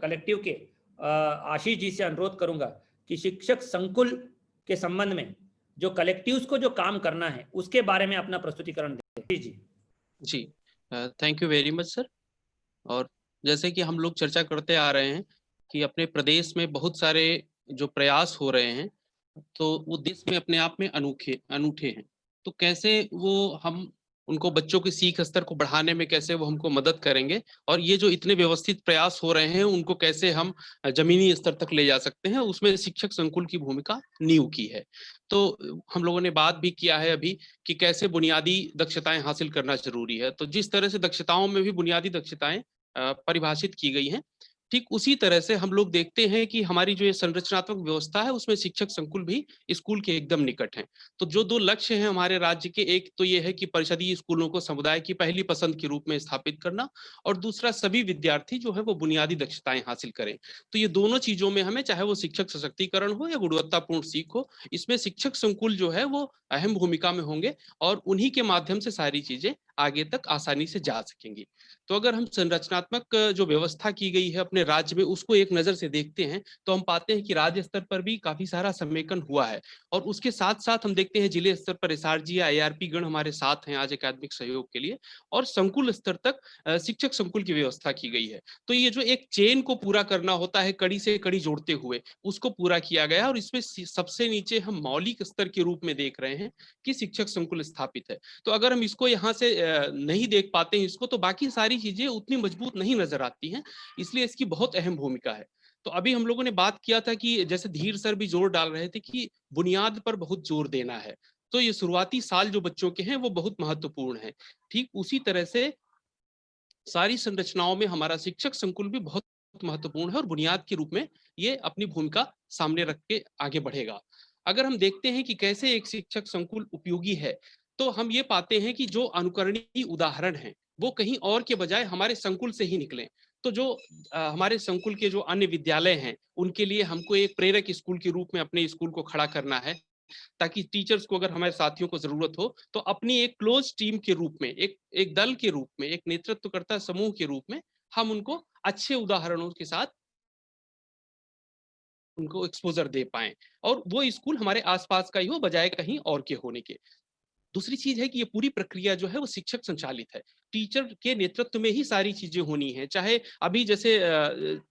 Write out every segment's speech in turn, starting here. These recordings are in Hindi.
कलेक्टिव के आशीष जी से अनुरोध करूंगा कि शिक्षक संकुल के संबंध में जो कलेक्टिव्स को जो काम करना है उसके बारे में अपना प्रस्तुतिकरण दें। जी, thank you very much sir. और जैसे कि हम लोग चर्चा करते आ रहे हैं कि अपने प्रदेश में बहुत सारे जो प्रयास हो रहे हैं, तो वो देश में अपने आप में अनोखे अनूठे हैं। तो कैसे वो हम उनको बच्चों की सीख स्तर को बढ़ाने में कैसे वो हमको मदद करेंगे, और ये जो इतने व्यवस्थित प्रयास हो रहे हैं उनको कैसे हम जमीनी स्तर तक ले जा सकते हैं, उसमें शिक्षक संकुल की भूमिका नींव की है। तो हम लोगों ने बात भी किया है अभी कि कैसे बुनियादी दक्षताएं हासिल करना जरूरी है। तो जिस तरह से दक्षताओं में भी बुनियादी दक्षताएं परिभाषित की गई हैं, ठीक उसी तरह से हम लोग देखते हैं कि हमारी जो ये संरचनात्मक व्यवस्था है उसमें शिक्षक संकुल भी स्कूल के एकदम निकट हैं। तो जो दो लक्ष्य हैं हमारे राज्य के, एक तो ये है कि परिषदीय स्कूलों को समुदाय की पहली पसंद के रूप में स्थापित करना, और दूसरा सभी विद्यार्थी जो है वो बुनियादी दक्षताएं हासिल करें। तो ये दोनों चीजों में हमें, चाहे वो शिक्षक सशक्तिकरण हो या गुणवत्तापूर्ण सीख हो, इसमें शिक्षक संकुल जो है वो अहम भूमिका में होंगे, और उन्हीं के माध्यम से सारी चीजें आगे तक आसानी से जा सकेंगी। तो अगर हम संरचनात्मक जो व्यवस्था की गई है अपने राज्य में उसको एक नजर से देखते हैं, तो हम पाते हैं कि राज्य स्तर पर भी काफी सारा समेकन हुआ है, और उसके साथ साथ हम देखते हैं जिले स्तर पर एसआरजी या एआरपी गण हमारे साथ हैं आज एकेडमिक सहयोग के लिए, और संकुल स्तर तक शिक्षक संकुल की व्यवस्था की गई है। तो ये जो एक चेन को पूरा करना होता है, कड़ी से कड़ी जोड़ते हुए, उसको पूरा किया गया, और इसमें सबसे नीचे हम मौलिक स्तर के रूप में देख रहे हैं कि शिक्षक संकुल स्थापित है। तो अगर हम इसको यहाँ से नहीं देख पाते हैं इसको, तो बाकी सारी चीजें उतनी मजबूत नहीं नजर आती हैं, इसलिए इसकी बहुत अहम भूमिका है। तो अभी हम लोगों ने बात किया था कि जैसे धीर सर भी जोर डाल रहे थे कि बुनियाद पर बहुत जोर देना है, तो ये शुरुआती साल जो बच्चों के हैं वो बहुत महत्वपूर्ण है। ठीक उसी तरह से सारी संरचनाओं में हमारा शिक्षक संकुल भी बहुत महत्वपूर्ण है, और बुनियाद के रूप में ये अपनी भूमिका सामने रख के आगे बढ़ेगा। अगर हम देखते हैं कि कैसे एक शिक्षक संकुल उपयोगी है, तो हम ये पाते हैं कि जो अनुकरणीय उदाहरण हैं वो कहीं और के बजाय हमारे संकुल से ही निकले। तो जो हमारे संकुल के जो अन्य विद्यालय हैं उनके लिए हमको एक प्रेरक स्कूल के रूप में अपने स्कूल को खड़ा करना है, ताकि टीचर्स को, अगर हमारे साथियों को जरूरत हो, तो अपनी एक क्लोज टीम के रूप में, एक एक दल के रूप में, एक नेतृत्वकर्ता समूह के रूप में हम उनको अच्छे उदाहरणों के साथ उनको एक्सपोजर दे पाएं, और वो स्कूल हमारे आसपास का ही हो बजाय कहीं और के होने के। दूसरी चीज है कि ये पूरी प्रक्रिया जो है वो शिक्षक संचालित है, टीचर के नेतृत्व में ही सारी चीजें होनी है। चाहे अभी जैसे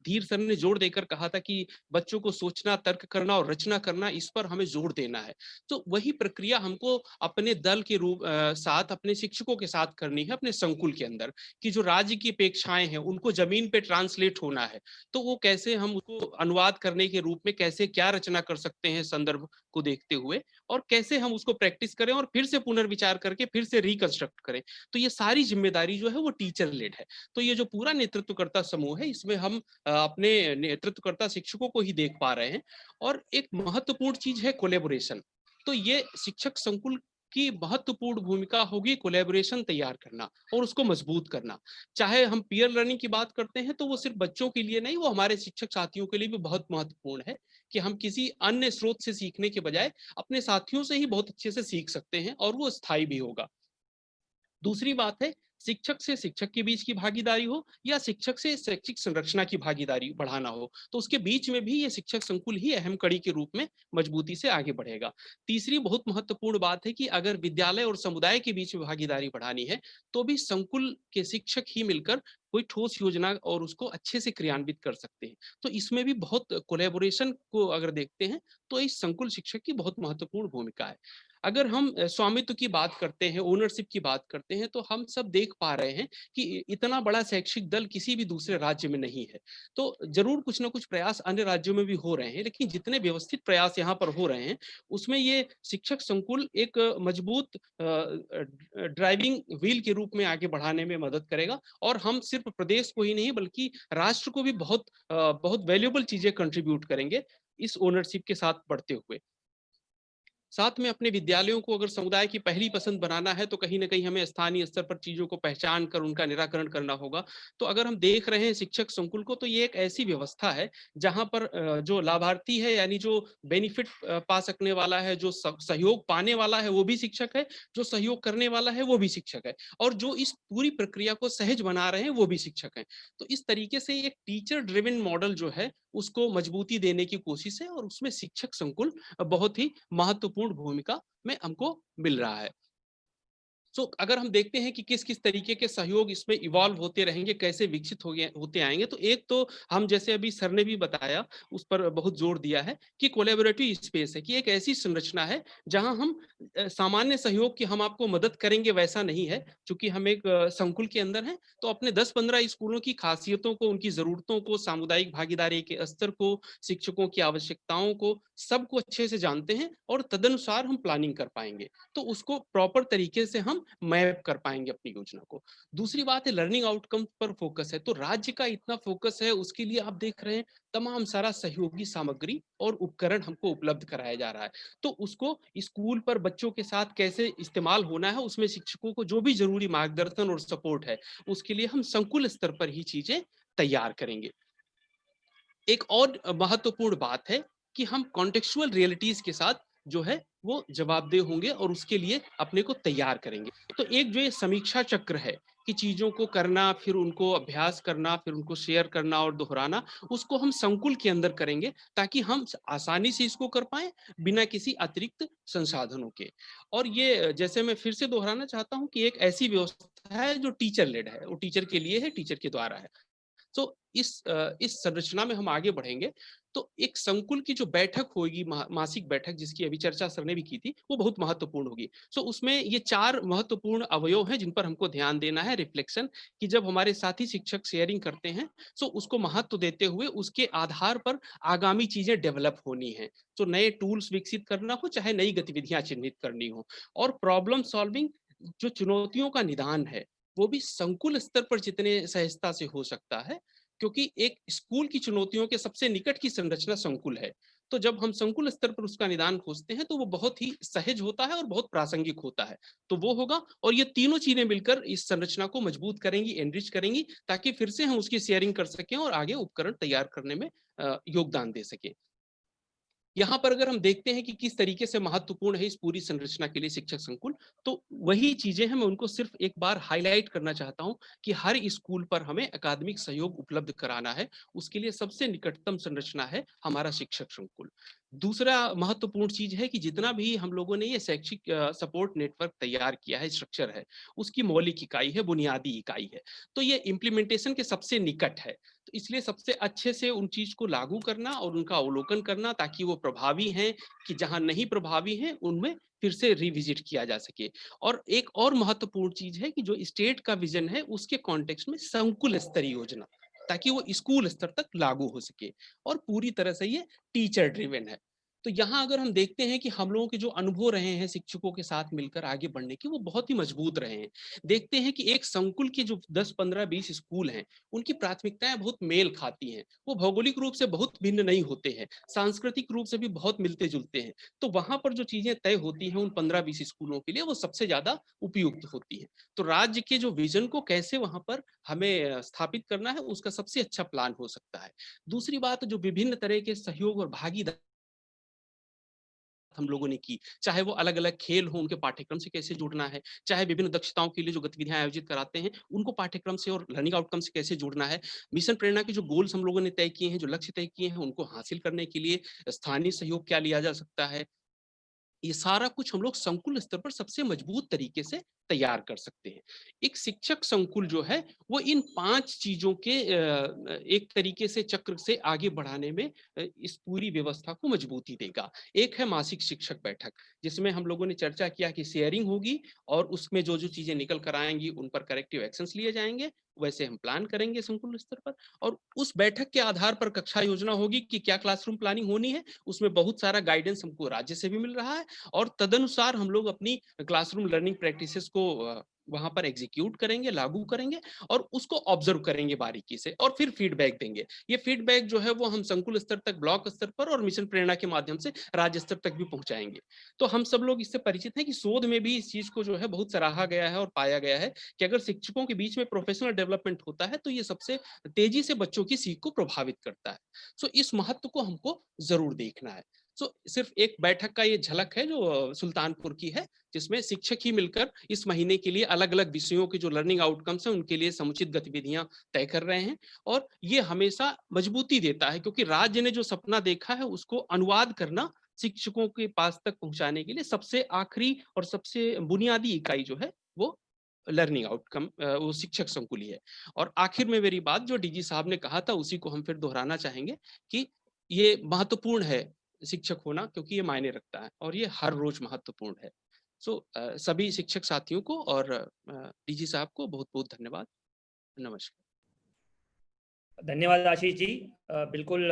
धीर सर ने जोर देकर कहा था कि बच्चों को सोचना, तर्क करना और रचना करना, इस पर हमें जोर देना है। तो वही प्रक्रिया हमको अपने दल के रूप साथ, अपने शिक्षकों के साथ करनी है अपने संकुल के अंदर, कि जो राज्य की अपेक्षाएं हैं उनको जमीन पे ट्रांसलेट होना है। तो वो कैसे हम उसको अनुवाद करने के रूप में कैसे क्या रचना कर सकते हैं संदर्भ को देखते हुए, और कैसे हम उसको प्रैक्टिस करें और फिर से पुनर्विचार करके फिर से रिकंस्ट्रक्ट करें। तो ये सारी जिम्मेदारी जो है वो टीचर लेड है। तो ये जो पूरा नेतृत्वकर्ता समूह है, इसमें हम अपने नेतृत्वकर्ता शिक्षकों को ही देख पा रहे हैं। और एक महत्वपूर्ण चीज है कोलेबोरेशन। तो ये शिक्षक संकुल की महत्वपूर्ण भूमिका होगी कोलेबोरेशन तैयार करना और उसको मजबूत करना। चाहे हम पीयर लर्निंग की बात करते हैं, तो वो सिर्फ बच्चों के लिए नहीं, वो हमारे शिक्षक साथियों के लिए भी बहुत महत्वपूर्ण है, कि हम किसी अन्य स्रोत से सीखने के बजाय अपने साथियों से ही बहुत अच्छे से सीख सकते हैं, और वो स्थायी भी होगा। दूसरी बात है, शिक्षक से शिक्षक के बीच की भागीदारी हो या शिक्षक से शैक्षिक संरचना की भागीदारी बढ़ाना हो, तो उसके बीच में भी ये शिक्षक संकुल ही अहम कड़ी के रूप में मजबूती से आगे बढ़ेगा। तीसरी बहुत महत्वपूर्ण बात है कि अगर विद्यालय और समुदाय के बीच में भागीदारी बढ़ानी है, तो भी संकुल के शिक्षक ही मिलकर कोई ठोस योजना और उसको अच्छे से क्रियान्वित कर सकते हैं। तो इसमें भी बहुत कोलेबोरेशन को अगर देखते हैं, तो इस संकुल शिक्षक की बहुत महत्वपूर्ण भूमिका है। अगर हम स्वामित्व की बात करते हैं, ओनरशिप की बात करते हैं, तो हम सब देख पा रहे हैं कि इतना बड़ा शैक्षिक दल किसी भी दूसरे राज्य में नहीं है। तो जरूर कुछ ना कुछ प्रयास अन्य राज्यों में भी हो रहे हैं, लेकिन जितने व्यवस्थित प्रयास यहाँ पर हो रहे हैं, उसमें ये शिक्षक संकुल एक मजबूत ड्राइविंग व्हील के रूप में आगे बढ़ाने में मदद करेगा, और हम सिर्फ प्रदेश को ही नहीं बल्कि राष्ट्र को भी बहुत वैल्यूएबल चीजें कंट्रीब्यूट करेंगे इस ओनरशिप के साथ बढ़ते हुए। साथ में अपने विद्यालयों को अगर समुदाय की पहली पसंद बनाना है तो कहीं न कहीं हमें स्थानीय स्तर पर चीज़ों को पहचान कर उनका निराकरण करना होगा। तो अगर हम देख रहे हैं शिक्षक संकुल को, तो ये एक ऐसी व्यवस्था है जहाँ पर जो लाभार्थी है, यानी जो बेनिफिट पा सकने वाला है, जो सहयोग पाने वाला है वो भी शिक्षक है, जो सहयोग करने वाला है वो भी शिक्षक है, और जो इस पूरी प्रक्रिया को सहज बना रहे हैं वो भी शिक्षक हैं। तो इस तरीके से एक टीचर ड्रिवन मॉडल जो है उसको मजबूती देने की कोशिश है, और उसमें शिक्षक संकुल बहुत ही महत्वपूर्ण भूमिका में हमको मिल रहा है। अगर हम देखते हैं कि किस-किस तरीके के सहयोग इसमें इवॉल्व होते रहेंगे, कैसे विकसित होते आएँगे, तो एक तो हम, जैसे अभी सर ने भी बताया, उस पर बहुत जोर दिया है कि कोलैबोरेटिव स्पेस है, कि एक ऐसी संरचना है जहाँ हम सामान्य सहयोग की हम आपको मदद करेंगे वैसा नहीं है। चूँकि हम एक संकुल के अंदर हैं, तो अपने 10-15 स्कूलों की खासियतों को, उनकी ज़रूरतों को, सामुदायिक भागीदारी के स्तर को, शिक्षकों की आवश्यकताओं को, सबको अच्छे से जानते हैं, और तदनुसार हम प्लानिंग कर पाएँगे। तो उसको प्रॉपर तरीके से हम मैप कर पाएँगे अपनी योजना को। दूसरी बात है, लर्निंग आउटकम पर फोकस है, तो राज्य का इतना फोकस है, उसके लिए आप देख रहे हैं तमाम सारा सहयोगी सामग्री और उपकरण हमको उपलब्ध कराया जा रहा है। तो उसको स्कूल पर बच्चों के साथ कैसे इस्तेमाल होना है, उसमें शिक्षकों को जो भी ज़रूरी मार्गदर्शन और सपोर्ट है, उसके लिए हम संकुल स्तर पर ही चीज़ें तैयार करेंगे। एक और महत्वपूर्ण बात है कि हम कॉन्टेक्चुअल रियलिटीज के साथ जो है वो जवाबदेह होंगे, और उसके लिए अपने को तैयार करेंगे। तो एक जो ये समीक्षा चक्र है कि चीजों को करना, फिर उनको अभ्यास करना, फिर उनको शेयर करना और दोहराना, उसको हम संकुल के अंदर करेंगे, ताकि हम आसानी से इसको कर पाए बिना किसी अतिरिक्त संसाधनों के। और ये जैसे मैं फिर से दोहराना चाहता हूँ कि एक ऐसी व्यवस्था है जो टीचर लेड है, वो टीचर के लिए है, टीचर के द्वारा है। तो इस संरचना में हम आगे बढ़ेंगे, तो एक संकुल की जो बैठक होगी, मासिक बैठक, जिसकी अभी चर्चा सर ने भी की थी, वो बहुत महत्वपूर्ण होगी। उसमें ये 4 महत्वपूर्ण अवयव हैं जिन पर हमको ध्यान देना है। रिफ्लेक्शन, कि जब हमारे साथी शिक्षक शेयरिंग करते हैं, उसको महत्व देते हुए उसके आधार पर आगामी चीजें डेवलप होनी है। नए टूल्स विकसित करना हो, चाहे नई गतिविधियां चिन्हित करनी हो, और प्रॉब्लम सॉल्विंग, जो चुनौतियों का निदान है, वो भी संकुल स्तर पर जितने सहजता से हो सकता है, क्योंकि एक स्कूल की चुनौतियों के सबसे निकट की संरचना संकुल है। तो जब हम संकुल स्तर पर उसका निदान खोजते हैं, तो वो बहुत ही सहज होता है और बहुत प्रासंगिक होता है। तो वो होगा, और ये तीनों चीजें मिलकर इस संरचना को मजबूत करेंगी, एनरिच करेंगी, ताकि फिर से हम उसकी शेयरिंग कर सकें और आगे उपकरण तैयार करने में योगदान दे सकें। यहाँ पर अगर हम देखते हैं कि किस तरीके से महत्वपूर्ण है इस पूरी संरचना के लिए शिक्षक संकुल, तो वही चीजें हैं, मैं उनको सिर्फ एक बार हाईलाइट करना चाहता हूँ कि हर स्कूल पर हमें अकादमिक सहयोग उपलब्ध कराना है। उसके लिए सबसे निकटतम संरचना है हमारा शिक्षक संकुल। दूसरा महत्वपूर्ण चीज है कि जितना भी हम लोगों ने ये शैक्षिक सपोर्ट नेटवर्क तैयार किया है, स्ट्रक्चर है, उसकी मौलिक इकाई है, बुनियादी इकाई है। तो ये इम्प्लीमेंटेशन के सबसे निकट है। तो इसलिए सबसे अच्छे से उन चीज को लागू करना और उनका अवलोकन करना, ताकि वो प्रभावी हैं, कि जहां नहीं प्रभावी हैं उनमें फिर से रिविजिट किया जा सके। और एक और महत्वपूर्ण चीज है कि जो स्टेट का विजन है, उसके कॉन्टेक्स्ट में संकुल स्तरीय योजना, ताकि वो स्कूल स्तर तक लागू हो सके, और पूरी तरह से ये टीचर ड्रिवन है। तो यहाँ अगर हम देखते हैं कि हम लोगों के जो अनुभव रहे हैं शिक्षकों के साथ मिलकर आगे बढ़ने के, वो बहुत ही मजबूत रहे हैं। देखते हैं कि एक संकुल के जो 10, 15, 20 स्कूल हैं, उनकी प्राथमिकताएं बहुत मेल खाती हैं। वो भौगोलिक रूप से बहुत भिन्न नहीं होते हैं, सांस्कृतिक रूप से भी बहुत मिलते जुलते हैं। तो वहां पर जो चीजें तय होती हैं उन 15-20 स्कूलों के लिए, वो सबसे ज्यादा उपयुक्त होती है। तो राज्य के जो विजन को कैसे वहां पर हमें स्थापित करना है, उसका सबसे अच्छा प्लान हो सकता है। दूसरी बात, जो विभिन्न तरह के सहयोग और भागीदारी हम लोगों ने की, चाहे वो अलग-अलग खेल हो, उनके पाठ्यक्रम से कैसे जोड़ना है, चाहे विभिन्न दक्षताओं के लिए जो गतिविधियाँ आयोजित कराते हैं, उनको पाठ्यक्रम से और लर्निंग आउटकम से कैसे जोड़ना है। मिशन प्रेरणा के जो गोल्स हम लोगों ने तय किए हैं, जो लक्ष्य तय किए हैं, उनको हासिल करने के लिए स्थानीय सहयोग क्या लिया जा सकता है, ये सारा कुछ हम लोग संकुल स्तर पर सबसे मजबूत तरीके से तैयार कर सकते हैं। एक शिक्षक संकुल जो है, वो इन 5 चीज़ों के एक तरीके से चक्र से आगे बढ़ाने में इस पूरी व्यवस्था को मजबूती देगा। एक है मासिक शिक्षक बैठक, जिसमें हम लोगों ने चर्चा किया कि शेयरिंग होगी, और उसमें जो-जो चीज़ें निकल कर आएँगी, उन पर करेक्टिव एक्शंस लिए जाएँगे, वैसे हम प्लान करेंगे संकुल स्तर पर। और उस बैठक के आधार पर कक्षा योजना होगी कि क्या क्लासरूम प्लानिंग होनी है, उसमें बहुत सारा गाइडेंस हमको राज्य से भी मिल रहा है, और तदनुसार हम लोग अपनी क्लासरूम लर्निंग प्रैक्टिसेस को वहां पर एग्जीक्यूट करेंगे, लागू करेंगे और उसको ऑब्जर्व करेंगे बारीकी से और फिर फीडबैक देंगे। ये फीडबैक जो है वो हम संकुल स्तर तक, ब्लॉक स्तर पर और मिशन प्रेरणा के माध्यम से राज्य स्तर तक भी पहुंचाएंगे। तो हम सब लोग इससे परिचित हैं कि शोध में भी इस चीज को जो है बहुत सराहा गया है और पाया गया है कि अगर शिक्षकों के बीच में प्रोफेशनल डेवलपमेंट होता है तो ये सबसे तेजी से बच्चों की सीख को प्रभावित करता है। सो इस महत्व को हमको जरूर देखना है। सो सिर्फ एक बैठक का ये झलक है जो सुल्तानपुर की है, जिसमें शिक्षक ही मिलकर इस महीने के लिए अलग अलग विषयों के जो लर्निंग आउटकम्स हैं उनके लिए समुचित गतिविधियां तय कर रहे हैं। और ये हमेशा मजबूती देता है, क्योंकि राज्य ने जो सपना देखा है उसको अनुवाद करना शिक्षकों के पास तक पहुंचाने के लिए सबसे आखिरी और सबसे बुनियादी इकाई जो है वो लर्निंग आउटकम, वो शिक्षक संकुल ही है। और आखिर में मेरी बात जो डीजी साहब ने कहा था उसी को हम फिर दोहराना चाहेंगे कि ये महत्वपूर्ण है शिक्षक होना, क्योंकि ये मायने रखता है और ये हर रोज महत्वपूर्ण है। सो सभी शिक्षक साथियों को और डीजी साहब को बहुत बहुत धन्यवाद। नमस्कार। धन्यवाद आशीष जी। बिल्कुल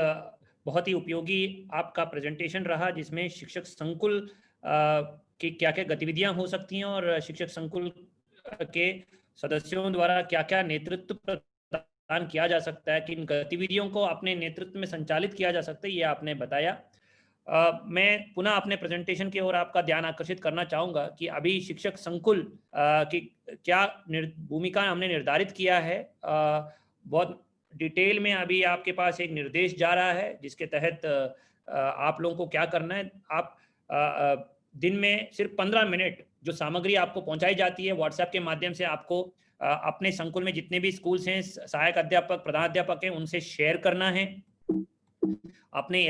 बहुत ही उपयोगी आपका प्रेजेंटेशन रहा, जिसमें शिक्षक संकुल की क्या क्या गतिविधियां हो सकती हैं और शिक्षक संकुल के सदस्यों द्वारा क्या क्या नेतृत्व प्रदान किया जा सकता है, किन गतिविधियों को अपने नेतृत्व में संचालित किया जा सकता है, ये आपने बताया। मैं पुनः अपने प्रेजेंटेशन की ओर आपका ध्यान आकर्षित करना चाहूँगा कि अभी शिक्षक संकुल की क्या भूमिका हमने निर्धारित किया है। बहुत डिटेल में अभी आपके पास एक निर्देश जा रहा है, जिसके तहत आप लोगों को क्या करना है। आप दिन में सिर्फ 15 मिनट जो सामग्री आपको पहुंचाई जाती है व्हाट्सएप के माध्यम से, आपको अपने संकुल में जितने भी स्कूल्स हैं, सहायक अध्यापक, प्रधानाध्यापक हैं, उनसे शेयर करना है। अपने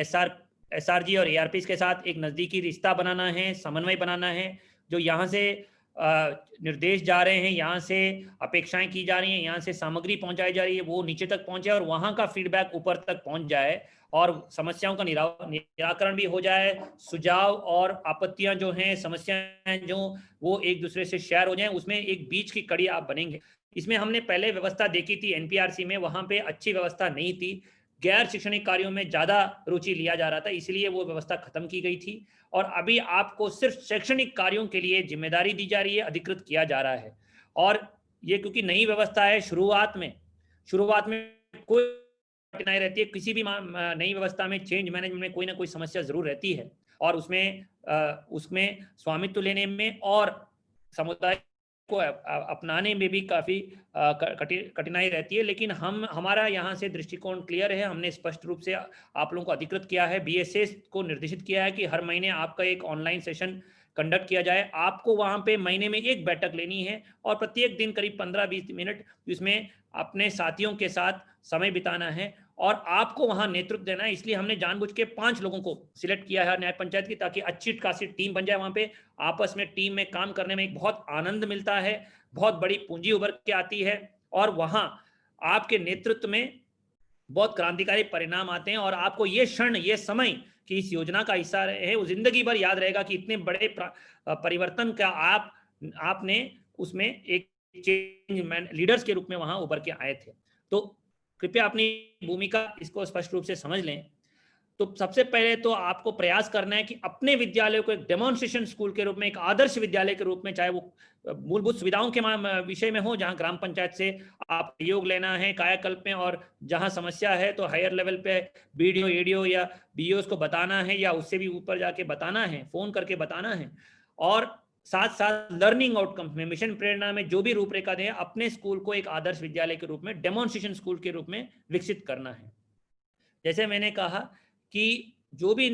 एसआरजी और एआरपी के साथ एक नज़दीकी रिश्ता बनाना है, समन्वय बनाना है। जो यहाँ से निर्देश जा रहे हैं, यहाँ से अपेक्षाएं की जा रही हैं, यहाँ से सामग्री पहुंचाई जा रही है, वो नीचे तक पहुंचे और वहाँ का फीडबैक ऊपर तक पहुंच जाए और समस्याओं का निराकरण भी हो जाए। सुझाव और आपत्तियां जो हैं, समस्याएं जो, वो एक दूसरे से शेयर हो जाएं। उसमें एक बीच की कड़ी आप बनेंगे। इसमें हमने पहले व्यवस्था देखी थी एनपीआरसी में, वहाँ पे अच्छी व्यवस्था नहीं थी। गैर शैक्षणिक कार्यों में ज़्यादा रुचि लिया जा रहा था, इसलिए वो व्यवस्था खत्म की गई थी। और अभी आपको सिर्फ शैक्षणिक कार्यों के लिए जिम्मेदारी दी जा रही है, अधिकृत किया जा रहा है। और ये क्योंकि नई व्यवस्था है, शुरुआत में कोई कठिनाई रहती है। किसी भी नई व्यवस्था में चेंज मैनेजमेंट में कोई ना कोई समस्या जरूर रहती है, और उसमें स्वामित्व लेने में और समुदाय को अपनाने में भी काफ़ी कठिनाई रहती है। लेकिन हमारा यहाँ से दृष्टिकोण क्लियर है। हमने स्पष्ट रूप से आप लोगों को अधिकृत किया है, बीएसएस को निर्देशित किया है कि हर महीने आपका एक ऑनलाइन सेशन कंडक्ट किया जाए। आपको वहाँ पे महीने में एक बैठक लेनी है और प्रत्येक दिन करीब 15-20 मिनट इसमें अपने साथियों के साथ समय बिताना है और आपको वहाँ नेतृत्व देना है। इसलिए हमने जानबूझ के 5 लोगों को सिलेक्ट किया है न्याय पंचायत की, ताकि अच्छी खासी टीम बन जाए। वहाँ पे आपस में टीम में काम करने में एक बहुत आनंद मिलता है, बहुत बड़ी पूंजी उभर के आती है और वहाँ आपके नेतृत्व में बहुत क्रांतिकारी परिणाम आते हैं। और आपको ये क्षण, ये समय कि इस योजना का हिस्सा है, वो जिंदगी भर याद रहेगा कि इतने बड़े परिवर्तन का आपने उसमें एक चेंज लीडर्स के रूप में वहां उभर के आए थे। तो कृपया अपनी भूमिका इसको स्पष्ट रूप से समझ लें। तो सबसे पहले तो आपको प्रयास करना है कि अपने विद्यालय को एक डेमोन्स्ट्रेशन स्कूल के रूप में, एक आदर्श विद्यालय के रूप में, चाहे वो मूलभूत सुविधाओं के विषय में हो, जहां ग्राम पंचायत से आप सहयोग लेना है कायाकल्प में, और जहां समस्या है तो हायर लेवल पे बीडीओ, एडीओ या बीईओ को बताना है, या उससे भी ऊपर जाके बताना है, फोन करके बताना है। और साथ साथ लर्निंग आउटकम्स में, मिशन प्रेरणा में जो भी रूपरेखा दे, अपने स्कूल को एक आदर्श विद्यालय के रूप में, डेमोन्स्ट्रेशन स्कूल के रूप में विकसित करना है। जैसे मैंने कहा कि जो भी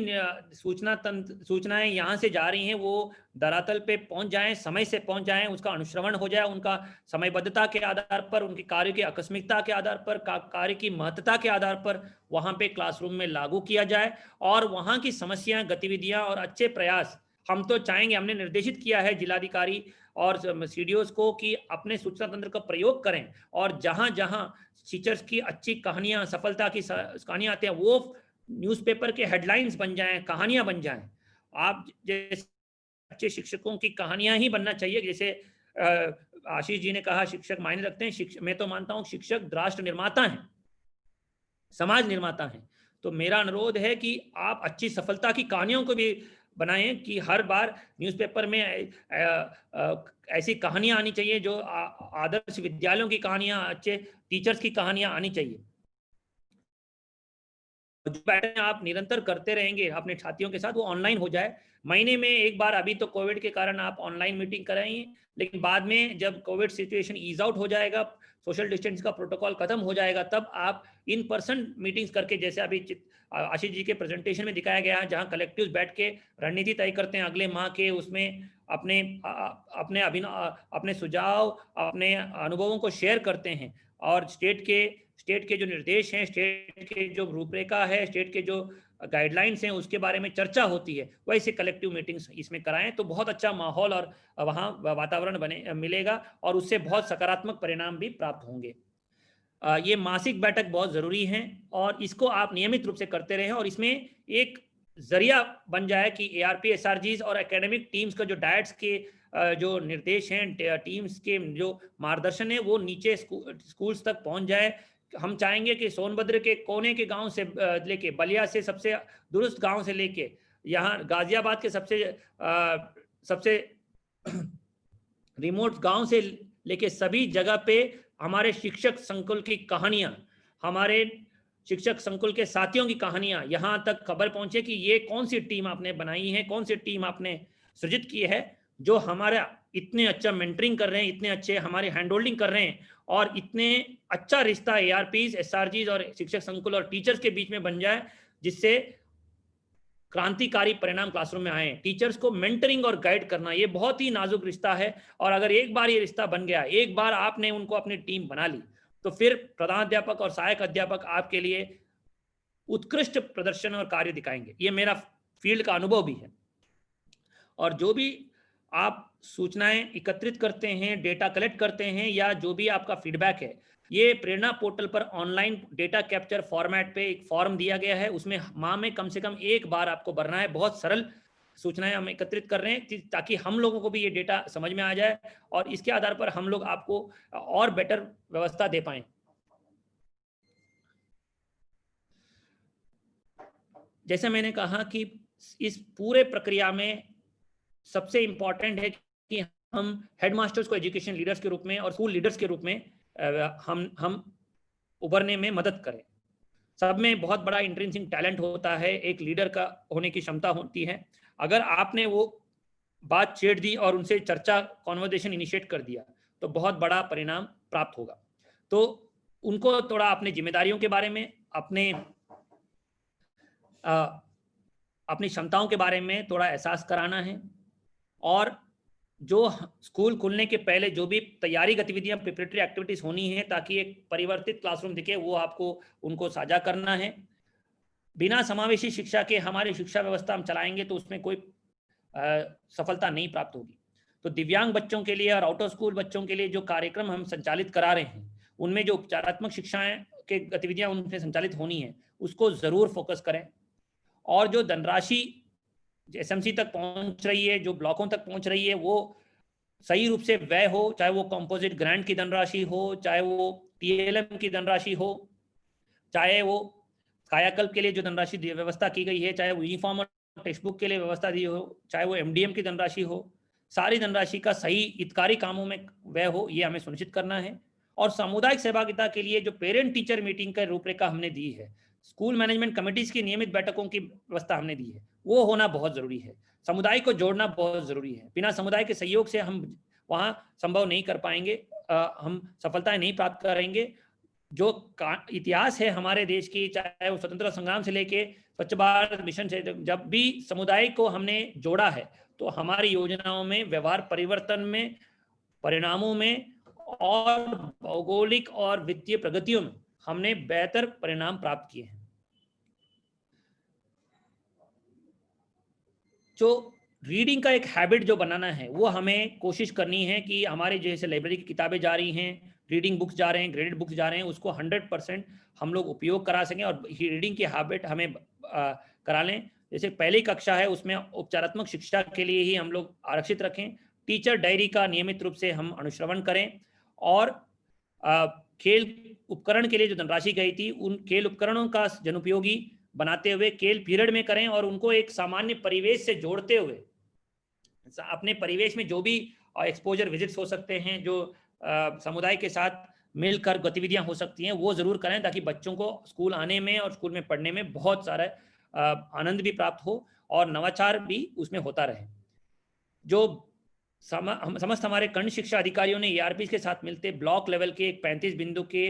सूचनाएं यहाँ से जा रही हैं वो धरातल पे पहुंच जाएं, समय से पहुंच जाएं, उसका अनुश्रवण हो जाए, उनका समयबद्धता के आधार पर, उनके कार्य की आकस्मिकता के आधार पर, कार्य की महत्ता के आधार पर वहाँ पे क्लासरूम में लागू किया जाए। और वहाँ की समस्याएं, गतिविधियां और अच्छे प्रयास हम तो चाहेंगे, हमने निर्देशित किया है जिलाधिकारी और सीडीओस को कि अपने सूचना तंत्र का प्रयोग करें, और जहां जहां टीचर्स की अच्छी कहानियां, सफलता की कहानियां आती हैं, वो न्यूज़पेपर के हेडलाइंस बन जाएं, कहानियां बन जाएं। आप जैसे अच्छे शिक्षकों की कहानियां ही बनना चाहिए। जैसे आशीष जी ने कहा शिक्षक मायने रखते हैं, मैं तो मानता हूं शिक्षक राष्ट्र निर्माता हैं, समाज निर्माता हैं। तो मेरा अनुरोध है कि आप अच्छी सफलता की कहानियों को भी बनाएं, कि हर बार न्यूज़पेपर में ऐसी कहानियां आनी चाहिए जो आदर्श विद्यालयों की कहानियां, अच्छे टीचर्स की कहानियां आनी चाहिए। जो पैटर्न आप निरंतर करते रहेंगे अपने छात्रों के साथ, वो ऑनलाइन हो जाए। महीने में एक बार, अभी तो कोविड के कारण आप ऑनलाइन मीटिंग कराइए, लेकिन बाद में जब कोविड सिचुएशन ईज आउट हो जाएगा, सोशल डिस्टेंस का प्रोटोकॉल खत्म हो जाएगा, तब आप इन पर्सन मीटिंग्स करके, जैसे अभी आशीष जी के प्रेजेंटेशन में दिखाया गया है, जहां कलेक्टिव बैठ के रणनीति तय करते हैं अगले माह के, उसमें अपने सुझाव, अपने अनुभवों को शेयर करते हैं, और स्टेट के जो निर्देश हैं, स्टेट के जो रूपरेखा है, स्टेट के जो गाइडलाइंस हैं, उसके बारे में चर्चा होती है। वैसे कलेक्टिव मीटिंग्स इसमें कराएं तो बहुत अच्छा माहौल और वहाँ वातावरण मिलेगा, और उससे बहुत सकारात्मक परिणाम भी प्राप्त होंगे। ये मासिक बैठक बहुत ज़रूरी है, और इसको आप नियमित रूप से करते रहें, और इसमें एक जरिया बन जाए कि ARP SRGs और एकेडमिक टीम्स का जो डायट्स के जो निर्देश हैं, टीम्स के जो मार्गदर्शन है, वो नीचे स्कूल्स तक पहुंच जाए। हम चाहेंगे कि सोनभद्र के कोने के गांव से लेके, बलिया से सबसे दुरुस्त गांव से लेके, यहाँ गाजियाबाद के सबसे रिमोट गांव से लेके सभी जगह पे हमारे शिक्षक संकुल की कहानियां, हमारे शिक्षक संकुल के साथियों की कहानियां यहाँ तक खबर पहुंचे कि ये कौन सी टीम आपने बनाई है, कौन सी टीम आपने सृजित की है, जो हमारा इतने अच्छा मेंटरिंग कर रहे हैं, इतने अच्छे हमारे हैंड होल्डिंग कर रहे हैं, और इतने अच्छा रिश्ता ARPs, SRGs और शिक्षक संकुल और टीचर्स के बीच में बन जाए, जिससे क्रांतिकारी परिणाम क्लासरूम में आए। टीचर्स को मेंटरिंग और गाइड करना, ये बहुत ही नाजुक रिश्ता है, और अगर एक बार ये रिश्ता बन गया, एक बार आपने उनको अपनी टीम बना ली, तो फिर प्रधानाध्यापक और सहायक अध्यापक आपके लिए उत्कृष्ट प्रदर्शन और कार्य दिखाएंगे। ये मेरा फील्ड का अनुभव भी है। और जो भी आप सूचनाएं एकत्रित करते हैं, डेटा कलेक्ट करते हैं, या जो भी आपका फीडबैक है, ये प्रेरणा पोर्टल पर ऑनलाइन डेटा कैप्चर फॉर्मेट पे एक फॉर्म दिया गया है, उसमें माह में कम से कम एक बार आपको भरना है। बहुत सरल सूचनाएं हम एकत्रित कर रहे हैं ताकि हम लोगों को भी ये डेटा समझ में आ जाए, और इसके आधार पर हम लोग आपको और बेटर व्यवस्था दे पाएं। जैसे मैंने कहा कि इस पूरे प्रक्रिया में सबसे इम्पॉर्टेंट है कि हम हेडमास्टर्स को एजुकेशन लीडर्स के रूप में और स्कूल लीडर्स के रूप में हम उभरने में मदद करें। सब में बहुत बड़ा इंट्रिंसिक टैलेंट होता है, एक लीडर का होने की क्षमता होती है। अगर आपने वो बात छेड़ दी और उनसे चर्चा, कॉन्वर्सेशन इनिशिएट कर दिया, तो बहुत बड़ा परिणाम प्राप्त होगा। तो उनको थोड़ा अपनी जिम्मेदारियों के बारे में, अपनी क्षमताओं के बारे में थोड़ा एहसास कराना है, और जो स्कूल खुलने के पहले जो भी तैयारी गतिविधियां, प्रिपरेटरी एक्टिविटीज होनी है, ताकि एक परिवर्तित क्लासरूम दिखे, वो आपको उनको साझा करना है। बिना समावेशी शिक्षा के हमारी शिक्षा व्यवस्था हम चलाएंगे तो उसमें कोई सफलता नहीं प्राप्त होगी। तो दिव्यांग बच्चों के लिए और आउट ऑफ स्कूल बच्चों के लिए जो कार्यक्रम हम संचालित करा रहे हैं, उनमें जो उपचारात्मक शिक्षाएं के गतिविधियां उनमें संचालित होनी है, उसको ज़रूर फोकस करें। और जो धनराशि SMC तक पहुंच रही है, जो ब्लॉकों तक पहुंच रही है, वो सही रूप से व्यय हो, चाहे वो कंपोजिट ग्रांट की धनराशि हो, चाहे वो TLM की धनराशि हो, चाहे वो कायाकल्प के लिए जो धनराशि व्यवस्था की गई है, चाहे वो यूनिफॉर्म और टेक्स्ट बुक के लिए व्यवस्था दी हो, चाहे वो MDM की धनराशि हो, सारी धनराशि का सही हितकारी कामों में व्यय हो, ये हमें सुनिश्चित करना है। और सामुदायिक सहभागिता के लिए जो पेरेंट टीचर मीटिंग का रूपरेखा हमने दी है, स्कूल मैनेजमेंट कमेटीज की नियमित बैठकों की व्यवस्था हमने दी है, वो होना बहुत ज़रूरी है। समुदाय को जोड़ना बहुत ज़रूरी है। बिना समुदाय के सहयोग से हम वहाँ संभव नहीं कर पाएंगे, हम सफलताएं नहीं प्राप्त करेंगे। जो इतिहास है हमारे देश की, चाहे वो स्वतंत्रता संग्राम से लेके स्वच्छ भारत मिशन से, जब भी समुदाय को हमने जोड़ा है, तो हमारी योजनाओं में, व्यवहार परिवर्तन में, परिणामों में, और भौगोलिक और वित्तीय प्रगतियों में हमने बेहतर परिणाम प्राप्त किए हैं। जो रीडिंग का एक हैबिट जो बनाना है, वो हमें कोशिश करनी है कि हमारे जैसे लाइब्रेरी की किताबें जा रही हैं, रीडिंग बुक्स जा रहे हैं, ग्रेडेड बुक्स जा रहे हैं, उसको 100% हम लोग उपयोग करा सकें, और रीडिंग की हैबिट हमें करा लें। जैसे पहली कक्षा है, उसमें उपचारात्मक शिक्षा के लिए ही हम लोग आरक्षित रखें। टीचर डायरी का नियमित रूप से हम अनुश्रवण करें, और खेल उपकरण के लिए जो धनराशि गई थी, उन खेल उपकरणों का जनउपयोगी बनाते हुए खेल पीरियड में करें, और उनको एक सामान्य परिवेश से जोड़ते हुए, अपने परिवेश में जो भी और एक्सपोजर विजिट्स हो सकते हैं, जो समुदाय के साथ मिलकर गतिविधियां हो सकती हैं, वो ज़रूर करें ताकि बच्चों को स्कूल आने में और स्कूल में पढ़ने में बहुत सारा आनंद भी प्राप्त हो और नवाचार भी उसमें होता रहे। जो समस्त हमारे कर्ण शिक्षा अधिकारियों ने ERP के साथ मिलते ब्लॉक लेवल के एक 35 बिंदु के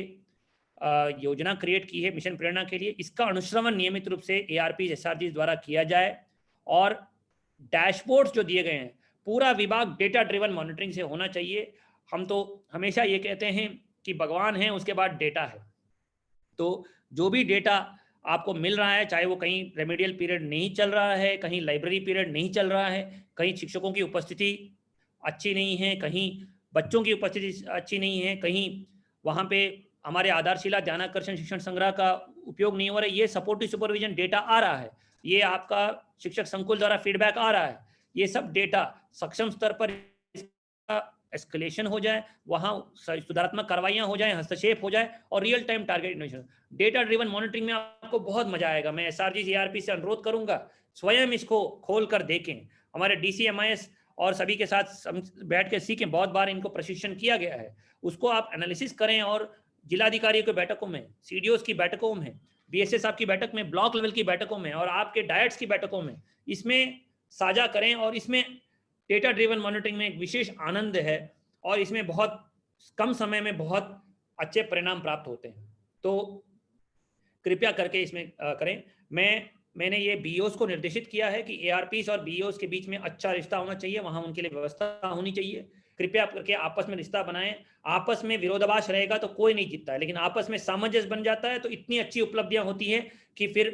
योजना क्रिएट की है मिशन प्रेरणा के लिए। इसका अनुश्रवण नियमित रूप से ARP SRG द्वारा किया जाए और डैशबोर्ड्स जो दिए गए हैं, पूरा विभाग डेटा ड्रिवन मॉनिटरिंग से होना चाहिए। हम तो हमेशा ये कहते हैं कि भगवान है, उसके बाद डेटा है। तो जो भी डेटा आपको मिल रहा है, चाहे वो कहीं रेमेडियल पीरियड नहीं चल रहा है, कहीं लाइब्रेरी पीरियड नहीं चल रहा है, कहीं शिक्षकों की उपस्थिति अच्छी नहीं है, कहीं बच्चों की उपस्थिति अच्छी नहीं है, कहीं वहाँ पे हमारे आधारशिला ध्यानाकर्षण शिक्षण संग्रह का उपयोग नहीं हो रहा है, ये सपोर्टिव सुपरविजन डेटा आ रहा है, ये आपका शिक्षक संकुल द्वारा फीडबैक आ रहा है, ये सब डेटा सक्षम स्तर पर एस्केलेशन हो जाए, वहाँ सुधारात्मक कार्रवाइयाँ हो जाए, हस्तक्षेप हो जाए और real time target innovation, data driven monitoring में आपको बहुत मजा आएगा। मैं SRG ERP से अनुरोध करूंगा स्वयं इसको खोल कर देखें। हमारे DCMIS और सभी के साथ बैठ के सीखें, बहुत बार इनको प्रशिक्षण किया गया है, उसको आप एनालिसिस करें और जिलाधिकारियों की बैठकों में, CDOs की बैठकों में, BSS साहब की बैठक में, ब्लॉक लेवल की बैठकों में और आपके डायट्स की बैठकों में इसमें साझा करें। और इसमें डेटा ड्रिवन मॉनिटरिंग में एक विशेष आनंद है और इसमें बहुत कम समय में बहुत अच्छे परिणाम प्राप्त होते हैं। तो कृपया करके इसमें करें। मैंने ये BOs को निर्देशित किया है कि ARPs और BOs के बीच में अच्छा रिश्ता होना चाहिए, वहाँ उनके लिए व्यवस्था होनी चाहिए। कृपया करके आपस में रिश्ता बनाएं। आपस में विरोधाभास रहेगा तो कोई नहीं जीतता है, लेकिन आपस में सामंजस्य बन जाता है तो इतनी अच्छी उपलब्धियां होती हैं कि फिर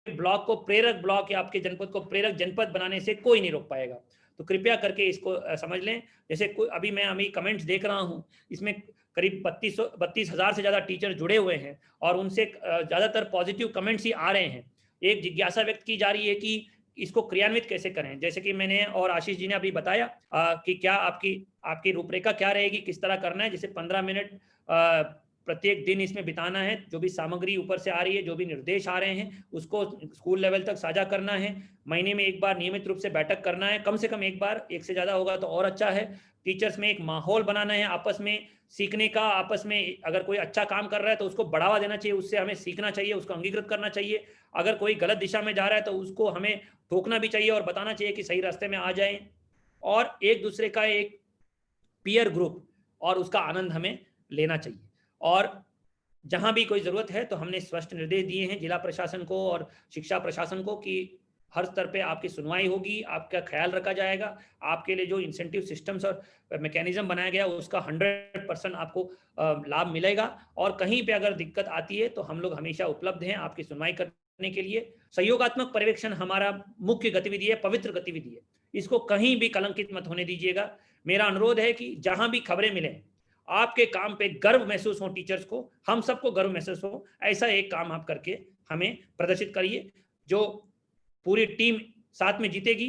ब्लॉक को प्रेरक ब्लॉक या आपके जनपद को प्रेरक जनपद बनाने से कोई नहीं रोक पाएगा। तो कृपया करके इसको समझ लें। जैसे अभी मैं कमेंट्स देख रहा हूँ, इसमें करीब 32,000 से ज़्यादा टीचर जुड़े हुए हैं और उनसे ज़्यादातर पॉजिटिव कमेंट्स ही आ रहे हैं। एक जिज्ञासा व्यक्त की जा रही है कि इसको क्रियान्वित कैसे करें। जैसे कि मैंने और आशीष जी ने अभी बताया कि क्या आपकी रूपरेखा क्या रहेगी, किस तरह करना है। जैसे 15 मिनट प्रत्येक दिन इसमें बिताना है, जो भी सामग्री ऊपर से आ रही है, जो भी निर्देश आ रहे हैं उसको स्कूल लेवल तक साझा करना है। महीने में एक बार नियमित रूप से बैठक करना है, कम से कम एक बार, एक से ज़्यादा होगा तो और अच्छा है। टीचर्स में एक माहौल बनाना है आपस में सीखने का, आपस में अगर कोई अच्छा काम कर रहा है तो उसको बढ़ावा देना चाहिए, उससे हमें सीखना चाहिए, उसको अंगीकृत करना चाहिए। अगर कोई गलत दिशा में जा रहा है तो उसको हमें टोकना भी चाहिए और बताना चाहिए कि सही रास्ते में आ जाएं। और एक दूसरे का एक पीयर ग्रुप और उसका आनंद हमें लेना चाहिए। और जहां भी कोई ज़रूरत है तो हमने स्पष्ट निर्देश दिए हैं जिला प्रशासन को और शिक्षा प्रशासन को कि हर स्तर पे आपकी सुनवाई होगी, आपका ख्याल रखा जाएगा, आपके लिए जो इंसेंटिव सिस्टम्स और मैकेनिज्म बनाया गया उसका 100% आपको लाभ मिलेगा। और कहीं पे अगर दिक्कत आती है तो हम लोग हमेशा उपलब्ध हैं आपकी सुनवाई करने के लिए। सहयोगात्मक पर्यवेक्षण हमारा मुख्य गतिविधि है, पवित्र गतिविधि है, इसको कहीं भी कलंकित मत होने दीजिएगा। मेरा अनुरोध है कि जहां भी खबरें मिलें, आपके काम पे गर्व महसूस हो, टीचर्स को, हम सबको गर्व महसूस हो, ऐसा एक काम आप करके हमें प्रदर्शित करिए जो पूरी टीम साथ में जीतेगी।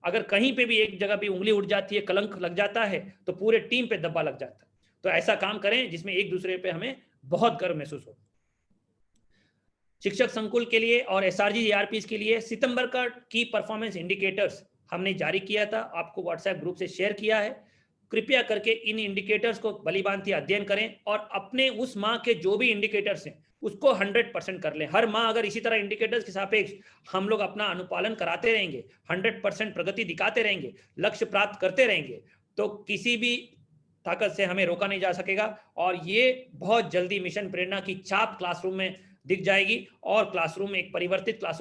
अगर कहीं पे भी एक जगह भी उंगली उठ जाती है, कलंक लग जाता है तो पूरे टीम पे दब्बा लग जाता है। तो ऐसा काम करें जिसमें एक दूसरे पे हमें बहुत गर्व महसूस हो। शिक्षक संकुल के लिए और SRG ERPs के लिए सितंबर का की परफॉर्मेंस इंडिकेटर्स हमने जारी किया था, आपको व्हाट्सएप ग्रुप से शेयर किया है। कृपया करके इन इंडिकेटर्स को भलीभांति अध्ययन करें और अपने उस माह के जो भी इंडिकेटर्स हैं उसको 100% कर लें। हर माह अगर इसी तरह इंडिकेटर्स के सापेक्ष हम लोग अपना अनुपालन कराते रहेंगे, 100% प्रगति दिखाते रहेंगे, लक्ष्य प्राप्त करते रहेंगे, तो किसी भी ताकत से हमें रोका नहीं जा सकेगा। और ये बहुत जल्दी मिशन प्रेरणा की छाप क्लासरूम में दिख जाएगी और क्लासरूम एक परिवर्तित क्लासरूम